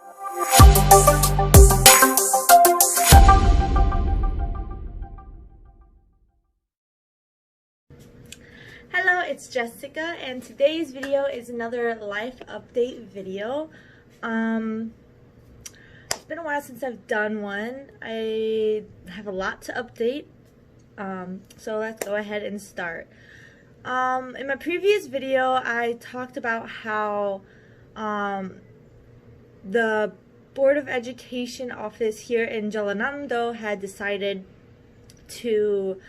Hello, it's Jessica, and today's video is another life update video. It's been a while since I've done one. I have a lot to update, so let's go ahead and start. In my previous video, I talked about how the Board of Education office here in Jeollanam-do had decided to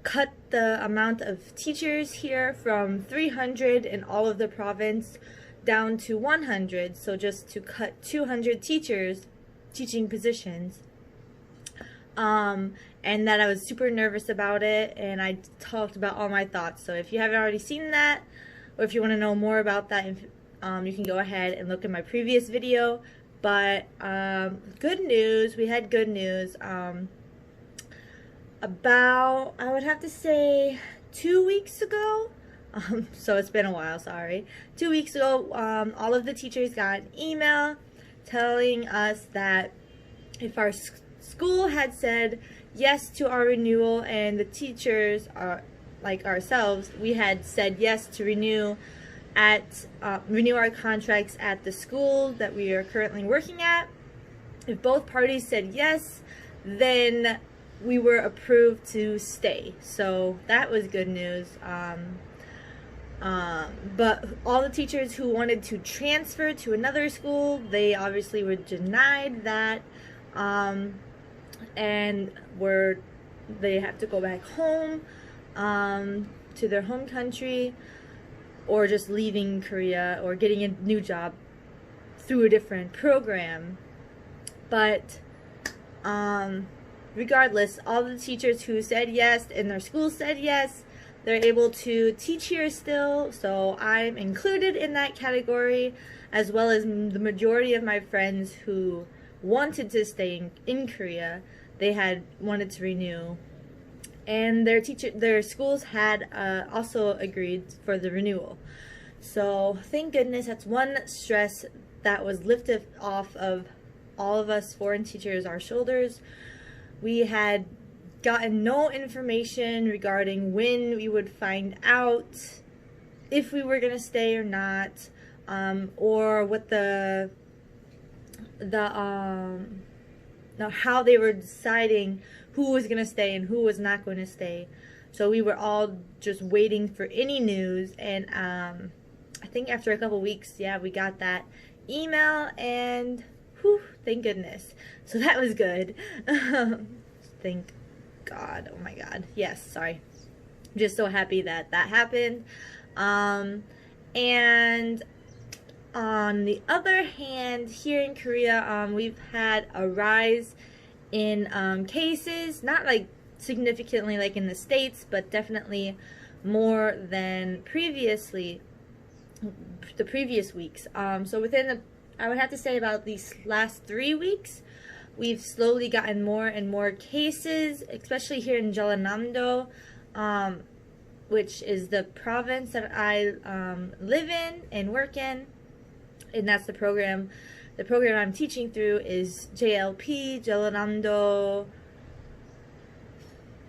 cut the amount of teachers here from 300 in all of the province down to 100, so just to cut 200 teaching positions. And that I was super nervous about it, and I talked about all my thoughts. So if you haven't already seen that, or if you want to know more about that, you can go ahead and look at my previous video. But good news, we had good news. About, I would have to say, 2 weeks ago, so it's been a while, sorry. 2 weeks ago, all of the teachers got an email telling us that if our school had said yes to our renewal, and the teachers, like ourselves, we had said yes to renew our contracts at the school that we are currently working at. If both parties said yes, then we were approved to stay, so that was good news. But all the teachers who wanted to transfer to another school, they obviously were denied that, and they have to go back home to their home country, or just leaving Korea or getting a new job through a different program. But regardless, all the teachers who said yes and their schools said yes, they're able to teach here still. So I'm included in that category, as well as the majority of my friends who wanted to stay in Korea. They had wanted to renew, and their schools had also agreed for the renewal. So thank goodness, that's one stress that was lifted off of all of us foreign teachers, our shoulders. We had gotten no information regarding when we would find out if we were gonna stay or not, or what how they were deciding who was gonna stay and who was not going to stay. So we were all just waiting for any news, and I think after a couple weeks, yeah, we got that email, and whew, thank goodness. So that was good. Thank God. Oh my God. Yes, sorry. I'm just so happy that that happened. And on the other hand, here in Korea, we've had a rise in cases, not like significantly like in the States, but definitely more than the previous weeks. So within I would have to say about these last 3 weeks, we've slowly gotten more and more cases, especially here in Jeollanam-do, which is the province that I live in and work in, and that's the program. The program I'm teaching through is JLP, Jeollanam-do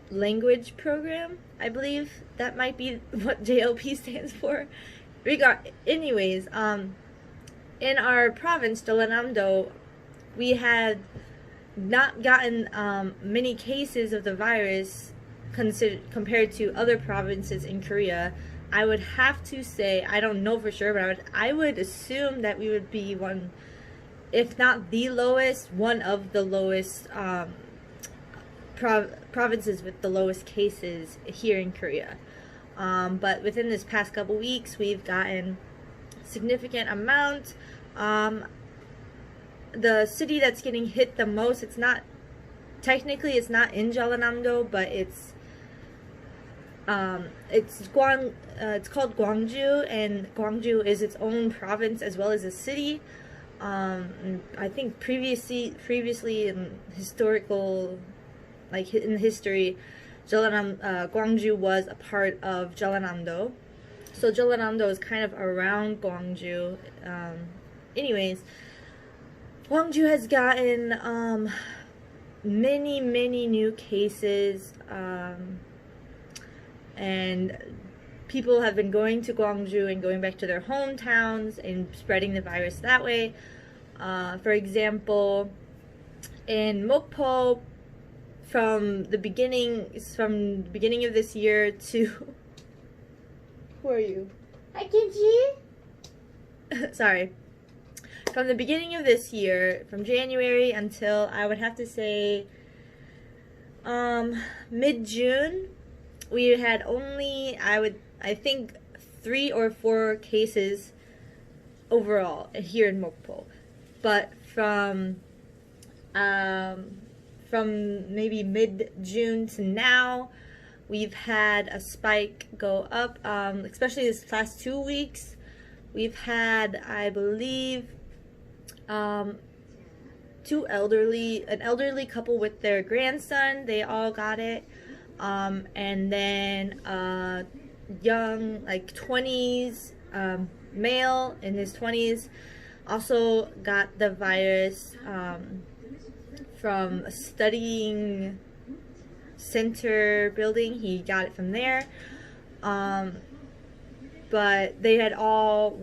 Language Program, I believe. That might be what JLP stands for. Anyways, in our province, Jeollanam-do, we had not gotten many cases of the virus compared to other provinces in Korea. I would have to say, I don't know for sure, but I would assume that we would be one, if not the lowest, one of the lowest provinces with the lowest cases here in Korea. But within this past couple weeks, we've gotten significant amount. The city that's getting hit the most, it's not in Jeollanam-do, but it's called Gwangju, and Gwangju is its own province as well as a city. I think previously in historical, like in history, Gwangju was a part of Jeollanam-do. So Jeollanam-do is kind of around Gwangju. Anyways, Gwangju has gotten many new cases, and people have been going to Gwangju and going back to their hometowns and spreading the virus that way. For example, in Mokpo, from the beginning of this year to who are you? Hi, Kimchi. Sorry. From the beginning of this year, from January until I would have to say mid-June, we had only I think 3 or 4 cases overall here in Mokpo. But from maybe mid-June to now, we've had a spike go up, especially this past 2 weeks. We've had, I believe, an elderly couple with their grandson. They all got it. And then a young, like 20s, male in his 20s also got the virus from a studying center building. He got it from there. But they had all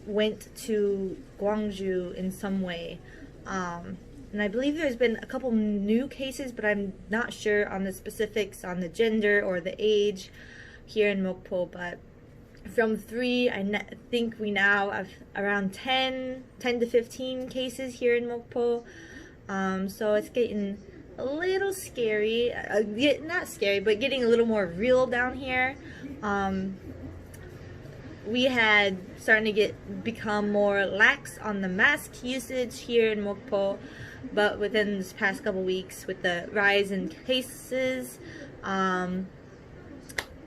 went to Gwangju in some way. And I believe there's been a couple new cases, but I'm not sure on the specifics on the gender or the age here in Mokpo. But from 3, I think we now have around 10 to 15 cases here in Mokpo. So it's getting a little scary. Not scary, but getting a little more real down here. We had starting to become more lax on the mask usage here in Mokpo, but within this past couple weeks, with the rise in cases, the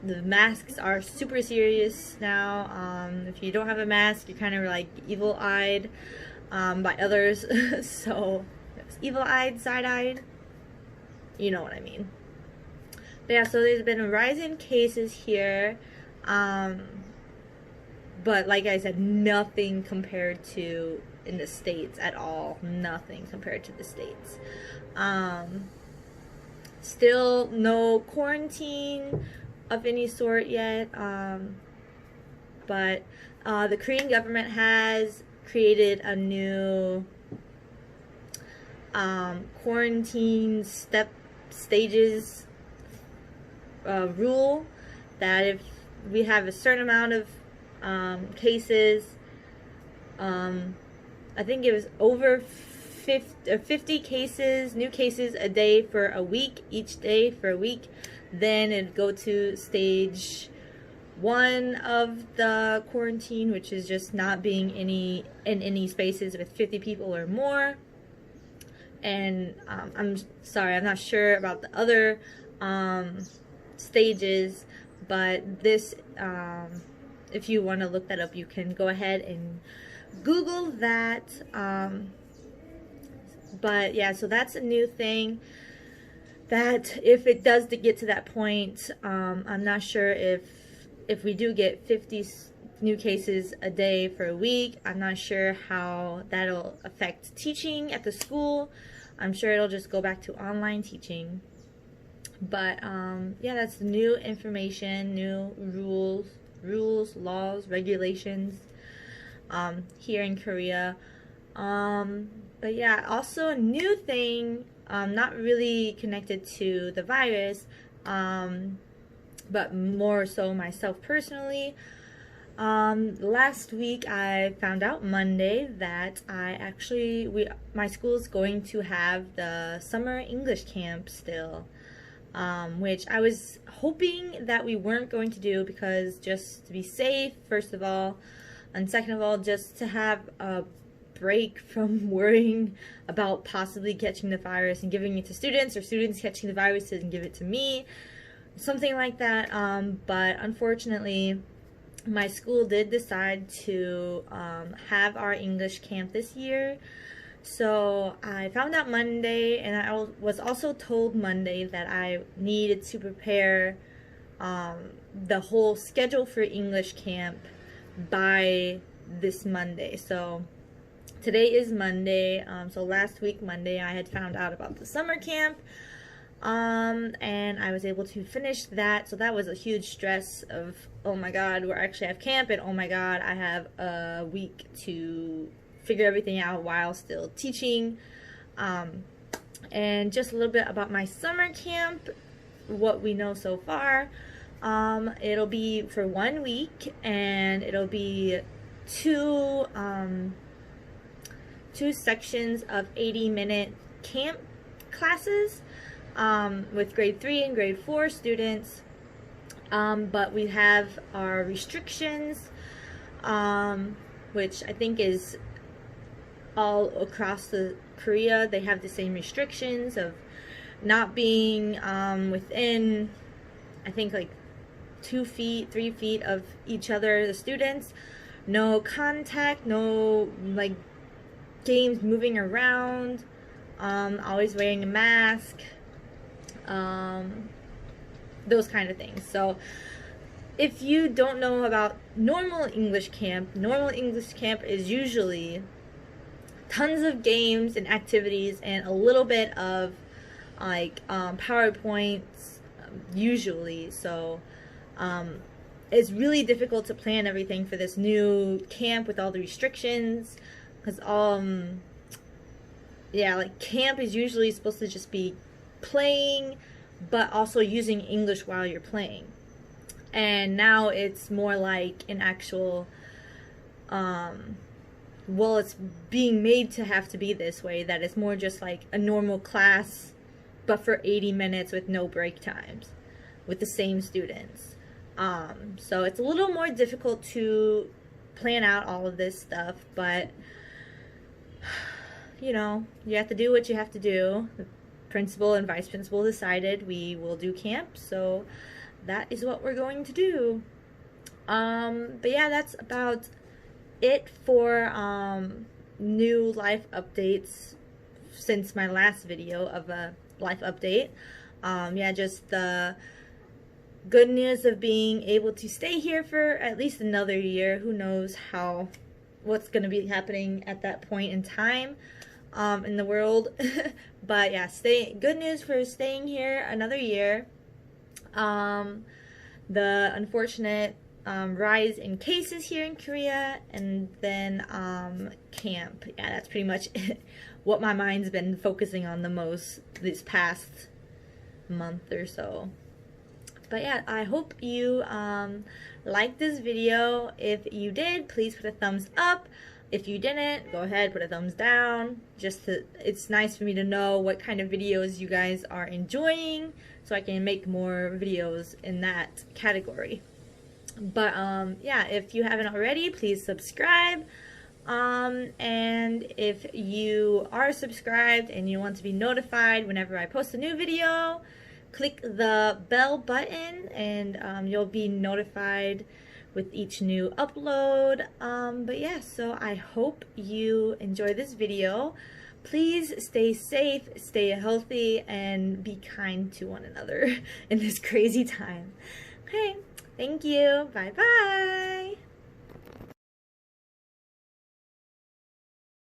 masks are super serious now. If you don't have a mask, you're kind of like evil-eyed by others. So, evil-eyed, side-eyed, you know what I mean. But yeah, so there's been a rise in cases here. But like I said, nothing compared to in the States at all. Nothing compared to the States. Still no quarantine of any sort yet. But the Korean government has created a new quarantine stages rule, that if we have a certain amount of cases, I think it was over 50 cases, new cases a day for a week, each day for a week, then it'd go to stage 1 of the quarantine, which is just not being in any spaces with 50 people or more. And I'm sorry, I'm not sure about the other stages, but this if you want to look that up, you can go ahead and Google that. But yeah, so that's a new thing, that if it does get to that point, I'm not sure if we do get 50 new cases a day for a week, I'm not sure how that'll affect teaching at the school. I'm sure it'll just go back to online teaching. But yeah, that's new information, new rules, laws, regulations here in Korea. But yeah, also a new thing, not really connected to the virus, but more so myself personally. Last week I found out Monday that my school is going to have the summer English camp still. Which I was hoping that we weren't going to do, because just to be safe, first of all, and second of all, just to have a break from worrying about possibly catching the virus and giving it to students, or students catching the virus and give it to me, something like that. But unfortunately, my school did decide to have our English camp this year. So I found out Monday, and I was also told Monday that I needed to prepare the whole schedule for English camp by this Monday. So Today is Monday, so last week Monday I had found out about the summer camp, and I was able to finish that. So that was a huge stress of, oh my god, we actually have camp, and oh my god, I have a week to figure everything out while still teaching. And just a little bit about my summer camp, what we know so far. It'll be for 1 week, and it'll be two sections of 80-minute camp classes, with grade 3 and grade 4 students. But we have our restrictions, which I think is all across Korea. They have the same restrictions of not being within, I think, like 2 feet, 3 feet of each other, the students. No contact, no like games moving around, always wearing a mask, those kind of things. So if you don't know about normal English camp is usually tons of games and activities and a little bit of like PowerPoints, usually. So it's really difficult to plan everything for this new camp with all the restrictions, because yeah, like camp is usually supposed to just be playing but also using English while you're playing, and now it's more like an actual well, it's being made to have to be this way, that it's more just like a normal class but for 80 minutes with no break times with the same students. So it's a little more difficult to plan out all of this stuff, but you know, you have to do what you have to do. The principal and vice principal decided we will do camp, so that is what we're going to do. But yeah, that's about it for new life updates since my last video of a life update. Yeah, just the good news of being able to stay here for at least another year. Who knows what's going to be happening at that point in time in the world. But yeah, good news for staying here another year. The unfortunate rise in cases here in Korea, and then camp. Yeah, that's pretty much what my mind's been focusing on the most this past month or so. But yeah, I hope you liked this video. If you did, please put a thumbs up. If you didn't, go ahead, put a thumbs down. It's nice for me to know what kind of videos you guys are enjoying, so I can make more videos in that category. But yeah, if you haven't already, please subscribe. And if you are subscribed and you want to be notified whenever I post a new video, click the bell button, and you'll be notified with each new upload. But yeah, so I hope you enjoy this video. Please stay safe, stay healthy, and be kind to one another in this crazy time. Okay, thank you. Bye bye.